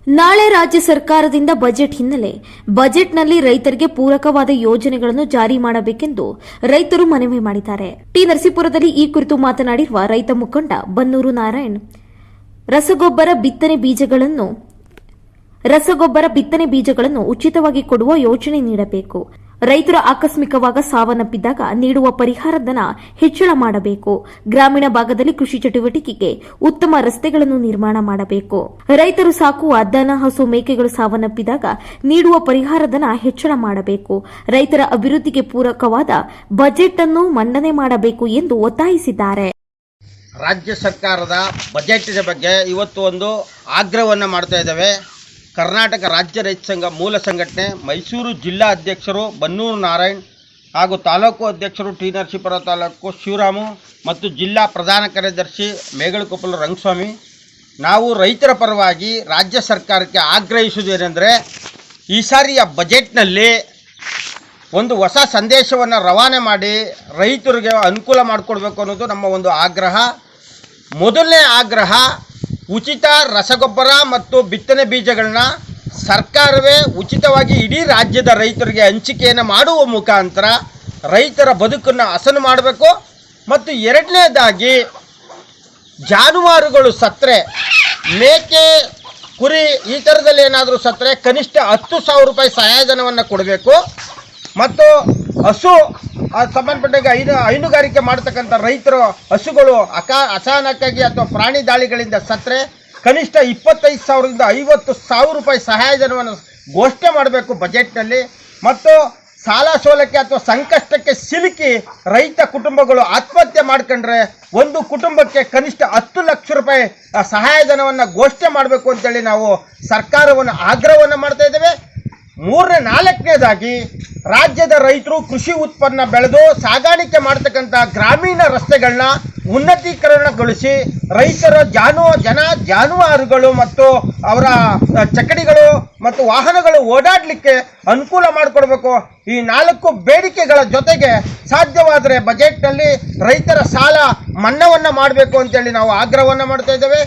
ನಾಳೆ ರಾಜ್ಯ ಸರ್ಕಾರದಿಂದ ಬಜೆಟ್ ಹಿನ್ನೆಲೆ ಬಜೆಟ್ನಲ್ಲಿ ರೈತರಿಗೆ ಪೂರಕವಾದ ಯೋಜನೆಗಳನ್ನು ಜಾರಿ ಮಾಡಬೇಕೆಂದು ರೈತರು ಮನವಿ ಮಾಡಿದ್ದಾರೆ. ಟಿ ನರಸೀಪುರದಲ್ಲಿ ಈ ಕುರಿತು ಮಾತನಾಡಿರುವ ರೈತ ಮುಖಂಡ ಬನ್ನೂರು ನಾರಾಯಣ್, ರಸಗೊಬ್ಬರ ಬಿತ್ತನೆ ಬೀಜಗಳನ್ನು ಉಚಿತವಾಗಿ ಕೊಡುವ ಯೋಜನೆ ನೀಡಬೇಕು. ರೈತರು ಆಕಸ್ಮಿಕವಾಗಿ ಸಾವನ್ನಪ್ಪಿದಾಗ ನೀಡುವ ಪರಿಹಾರಧನ ಹೆಚ್ಚಳ ಮಾಡಬೇಕು. ಗ್ರಾಮೀಣ ಭಾಗದಲ್ಲಿ ಕೃಷಿ ಚಟುವಟಿಕೆಗೆ ಉತ್ತಮ ರಸ್ತೆಗಳನ್ನು ನಿರ್ಮಾಣ ಮಾಡಬೇಕು. ರೈತರು ಸಾಕುವ ದನ, ಹಸು, ಮೇಕೆಗಳು ಸಾವನ್ನಪ್ಪಿದಾಗ ನೀಡುವ ಪರಿಹಾರಧನ ಹೆಚ್ಚಳ ಮಾಡಬೇಕು. ರೈತರ ಅಭಿವೃದ್ಧಿಗೆ ಪೂರಕವಾದ ಬಜೆಟ್ ಅನ್ನು ಮಂಡನೆ ಮಾಡಬೇಕು ಎಂದು ಒತ್ತಾಯಿಸಿದ್ದಾರೆ. ರಾಜ್ಯ ಸರ್ಕಾರದ ಬಜೆಟ್ನ ಬಗ್ಗೆ ಇವತ್ತು ಒಂದು ಆಗ್ರಹವನ್ನು ಮಾಡ್ತಾ ಇದ್ದೇವೆ. ಕರ್ನಾಟಕ ರಾಜ್ಯ ರೈತ ಸಂಘ ಮೂಲ ಸಂಘಟನೆ ಮೈಸೂರು ಜಿಲ್ಲಾ ಅಧ್ಯಕ್ಷರು ಬನ್ನೂರು ನಾರಾಯಣ್ ಹಾಗೂ ತಾಲೂಕು ಅಧ್ಯಕ್ಷರು ಟಿ ನರಸೀಪುರ ತಾಲೂಕು ಶಿವರಾಮು ಮತ್ತು ಜಿಲ್ಲಾ ಪ್ರಧಾನ ಕಾರ್ಯದರ್ಶಿ ಮೇಗಳಕೊಪ್ಪಲು ರಂಗಸ್ವಾಮಿ, ನಾವು ರೈತರ ಪರವಾಗಿ ರಾಜ್ಯ ಸರ್ಕಾರಕ್ಕೆ ಆಗ್ರಹಿಸುವುದೇನೆಂದರೆ, ಈ ಸಾರಿಯ ಬಜೆಟ್ನಲ್ಲಿ ಒಂದು ಹೊಸ ಸಂದೇಶವನ್ನು ರವಾನೆ ಮಾಡಿ ರೈತರಿಗೆ ಅನುಕೂಲ ಮಾಡಿಕೊಡ್ಬೇಕು ಅನ್ನೋದು ನಮ್ಮ ಒಂದು ಆಗ್ರಹ. ಮೊದಲನೇ ಆಗ್ರಹ, ಉಚಿತ ರಸಗೊಬ್ಬರ ಮತ್ತು ಬಿತ್ತನೆ ಬೀಜಗಳನ್ನ ಸರ್ಕಾರವೇ ಉಚಿತವಾಗಿ ಇಡೀ ರಾಜ್ಯದ ರೈತರಿಗೆ ಹಂಚಿಕೆಯನ್ನು ಮಾಡುವ ಮುಖಾಂತರ ರೈತರ ಬದುಕನ್ನು ಹಸನು ಮಾಡಬೇಕು. ಮತ್ತು ಎರಡನೇದಾಗಿ, ಜಾನುವಾರುಗಳು ಸತ್ತರೆ, ಮೇಕೆ, ಕುರಿ ಈ ಥರದಲ್ಲಿ ಏನಾದರೂ ಸತ್ತರೆ ಕನಿಷ್ಠ 10,000 ರೂಪಾಯಿ ಸಹಾಯಧನವನ್ನು ಕೊಡಬೇಕು. ಮತ್ತು ಹಸು ಸಂಬಂಧಪಟ್ಟಾಗ ಹೈನುಗಾರಿಕೆ ಮಾಡ್ತಕ್ಕಂಥ ರೈತರು ಹಸುಗಳು ಅಚಾನಕ್ಕಾಗಿ ಅಥವಾ ಪ್ರಾಣಿ ದಾಳಿಗಳಿಂದ ಸತ್ತರೆ ಕನಿಷ್ಠ 25,000ರಿಂದ 50,000 ರೂಪಾಯಿ ಸಹಾಯಧನವನ್ನು ಘೋಷಣೆ ಮಾಡಬೇಕು ಬಜೆಟ್ನಲ್ಲಿ. ಮತ್ತು ಸಾಲ ಸೋಲಕ್ಕೆ ಅಥವಾ ಸಂಕಷ್ಟಕ್ಕೆ ಸಿಲುಕಿ ರೈತ ಕುಟುಂಬಗಳು ಆತ್ಮಹತ್ಯೆ ಮಾಡ್ಕೊಂಡ್ರೆ ಒಂದು ಕುಟುಂಬಕ್ಕೆ ಕನಿಷ್ಠ 10 ಲಕ್ಷ ರೂಪಾಯಿ ಸಹಾಯಧನವನ್ನು ಘೋಷಣೆ ಮಾಡಬೇಕು ಅಂತೇಳಿ ನಾವು ಸರ್ಕಾರವನ್ನು ಆಗ್ರಹವನ್ನು ಮಾಡ್ತಾ ಇದ್ದೇವೆ. ನಾಲ್ಕನೇದಾಗಿ, ರಾಜ್ಯದ ರೈತರು ಕೃಷಿ ಉತ್ಪನ್ನ ಬೆಳೆದು ಸಾಗಾಣಿಕೆ ಮಾಡ್ತಕ್ಕಂಥ ಗ್ರಾಮೀಣ ರಸ್ತೆಗಳನ್ನ ಉನ್ನತೀಕರಣಗೊಳಿಸಿ ರೈತರ ಜಾನುವಾರುಗಳು ಮತ್ತು ಅವರ ಚಕಡಿಗಳು ಮತ್ತು ವಾಹನಗಳು ಓಡಾಡಲಿಕ್ಕೆ ಅನುಕೂಲ ಮಾಡಿಕೊಡ್ಬೇಕು. ಈ 4 ಬೇಡಿಕೆಗಳ ಜೊತೆಗೆ ಸಾಧ್ಯವಾದರೆ ಬಜೆಟ್ನಲ್ಲಿ ರೈತರ ಸಾಲ ಮನ್ನಾವನ್ನು ಮಾಡಬೇಕು ಅಂತೇಳಿ ನಾವು ಆಗ್ರಹವನ್ನು ಮಾಡ್ತಾ ಇದ್ದೇವೆ.